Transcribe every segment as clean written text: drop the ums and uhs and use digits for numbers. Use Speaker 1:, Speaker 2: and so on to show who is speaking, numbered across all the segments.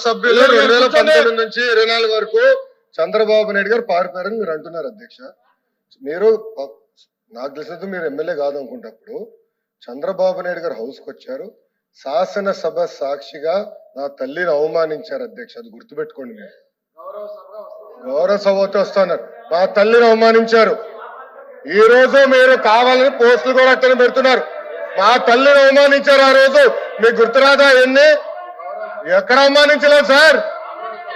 Speaker 1: సభ్యులు 2019 నుంచి 24 వరకు చంద్రబాబు నాయుడు గారు పారిపోయారని మీరు అంటున్నారు అధ్యక్ష. మీరు నాకు తెలిసినంత మీరు ఎమ్మెల్యే కాదు అనుకుంటప్పుడు చంద్రబాబు నాయుడు గారు హౌస్కి వచ్చారు, శాసనసభ సాక్షిగా నా తల్లిని అవమానించారు అధ్యక్ష. అది గుర్తుపెట్టుకోండి. మీరు గౌరవ సభతో వస్తున్నారు, మా తల్లిని అవమానించారు. ఈ రోజు మీరు కావాలని పోస్టులు కూడా అట్టని పెడుతున్నారు. మా తల్లిని అవమానించారు ఆ రోజు, మీకు గుర్తురాదా? ఎన్ని ఎక్కడ అవమానించలేదు సార్,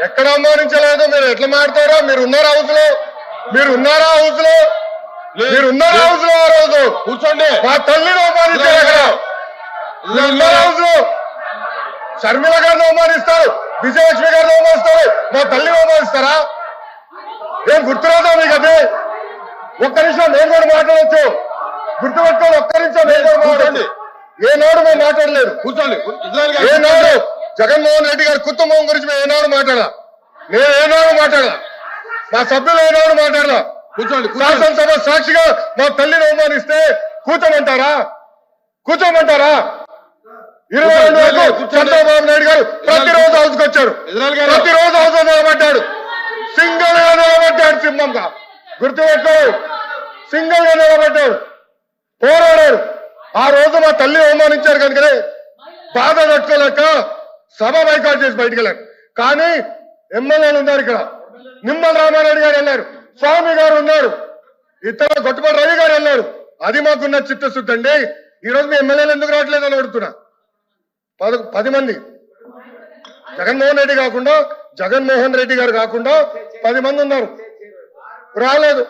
Speaker 1: ఎక్కడ అవమానించలేదు. మీరు ఎట్లా మాట్లాడారో, మీరు ఉన్నారా హౌస్ లో? మీరు ఉన్నారా హౌస్ లో? మీరు ఉన్నారా హౌస్ లో? ఆ రోజు కూర్చోండి. మా తల్లిని అవమానించారు అక్కడ. మీరు ఉన్నారా హౌస్ లో? షర్మిల గారిని అవమానిస్తారు, విజయలక్ష్మి గారిని అవమానిస్తారు, మా తల్లిని అవమానిస్తారా? ఏం గుర్తురాదా మీకు? అది ఒక్క నిమిషం నేను కూడా మాట్లాడవచ్చు, గుర్తుపెట్టుకోండి. ఒక్క నిమిషం నేను కూడా మాట్లాడండి. ఏనాడు మేము మాట్లాడలేదు. కూర్చోండి. ఏనాడు జగన్మోహన్ రెడ్డి గారి కుటుంబం గురించి మేము ఏనాడు మాట్లాడాల? నేను ఏనాడు మాట్లాడాల? మా సభ్యులు ఏనాడు మాట్లాడాల? కూర్చోండి. శాసనసభ సాక్షిగా మా తల్లిని అవమానిస్తే కూర్చోమంటారా? కూర్చోమంటారా? 22 వరకు చంద్రబాబు నాయుడు గారు ప్రతిరోజు హౌస్కి వచ్చారు, ప్రతిరోజు హౌస్ నిలబడ్డాడు, సింగిల్ గా నిలబడ్డాడు, సింహంగా. గుర్తుపెట్టు, సింగిల్ గా నిలబడ్డాడు, పోరాడాడు. ఆ రోజు మా తల్లి అవమానించారు కనుకనే బాధ తట్టుకోలేక సభ బైకాట్ చేసి బయటకు వెళ్ళారు. కానీ ఎమ్మెల్యేలు ఉన్నారు ఇక్కడ, నిమ్మల రామారెడ్డి గారు వెళ్ళారు, స్వామి గారు ఉన్నారు, ఇతర గొట్టపల్లి రవి గారు వెళ్ళారు. అది మాకున్న చిత్తశుద్ధి అండి. ఈ రోజు మీ ఎమ్మెల్యేలు ఎందుకు రావట్లేదు అని అడుగుతున్నా. 10 మంది జగన్మోహన్ రెడ్డి కాకుండా, జగన్మోహన్ రెడ్డి గారు కాకుండా 10 మంది ఉన్నారు, రాలేదు.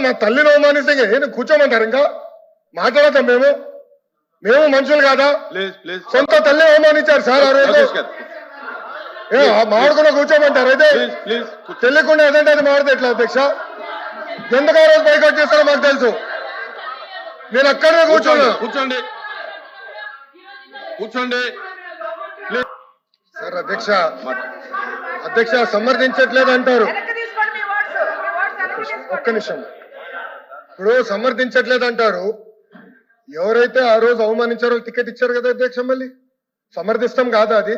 Speaker 1: మా తల్లిని అవమానిస్తే ఏం కూర్చోమంటారు? ఇంకా మాట్లాడతాం మేము? మేము మనుషులు కాదా? సొంత తల్లి అవమానించారు సార్ ఆ రోజు. మాడుకున్నా కూర్చోమంటారు? అయితే తెలియకుండా ఏదంటే అది మాడితే ఎట్లా అధ్యక్ష? ఎందుకు ఆ రోజు బైకాట్ చేస్తారో మాకు తెలుసు. నేను అక్కడే కూర్చోండి. కూర్చోండి, కూర్చోండి సార్. అధ్యక్ష సమర్థించట్లేదు అంటారు. ఒక్క నిమిషం. ఇప్పుడు సమర్థించట్లేదు అంటారు. ఎవరైతే ఆ రోజు అవమానించారో టికెట్ ఇచ్చారు కదా అధ్యక్ష, మళ్ళీ సమర్థిస్తాం కాదా అది?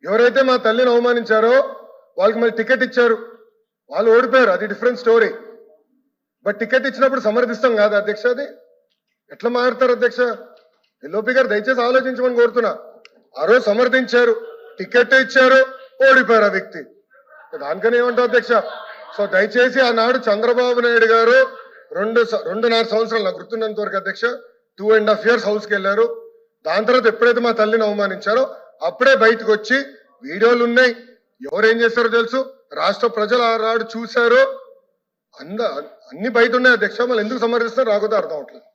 Speaker 1: ఎవరైతే మా తల్లిని అవమానించారో వాళ్ళకి మళ్ళీ టికెట్ ఇచ్చారు, వాళ్ళు ఓడిపోయారు, అది డిఫరెంట్ స్టోరీ. బట్ టికెట్ ఇచ్చినప్పుడు సమర్థిస్తాం కాదా అధ్యక్ష? అది ఎట్లా మారుతారు అధ్యక్ష? ఎల్ఓపి గారు దయచేసి ఆలోచించమని కోరుతున్నా. ఆ రోజు సమర్థించారు, టికెట్ ఇచ్చారు, ఓడిపోయారు ఆ వ్యక్తి. దానికని ఏమంటారు అధ్యక్ష? సో దయచేసి ఆనాడు చంద్రబాబు నాయుడు గారు 2.5 సంవత్సరాలు నాకు గుర్తున్నంత వరకు అధ్యక్ష 2.5 years హౌస్కి వెళ్ళారు. దాని తర్వాత ఎప్పుడైతే మా తల్లిని అవమానించారో అప్పుడే బయటకు వచ్చి వీడియోలు ఉన్నాయి. ఎవరేం చేస్తారో తెలుసు, రాష్ట్ర ప్రజలు ఆనాడు చూశారు, అన్ని బయట ఉన్నాయి అధ్యక్ష. మళ్ళీ ఎందుకు సమర్థిస్తారో రాకపోతే అర్థం అవట్లేదు.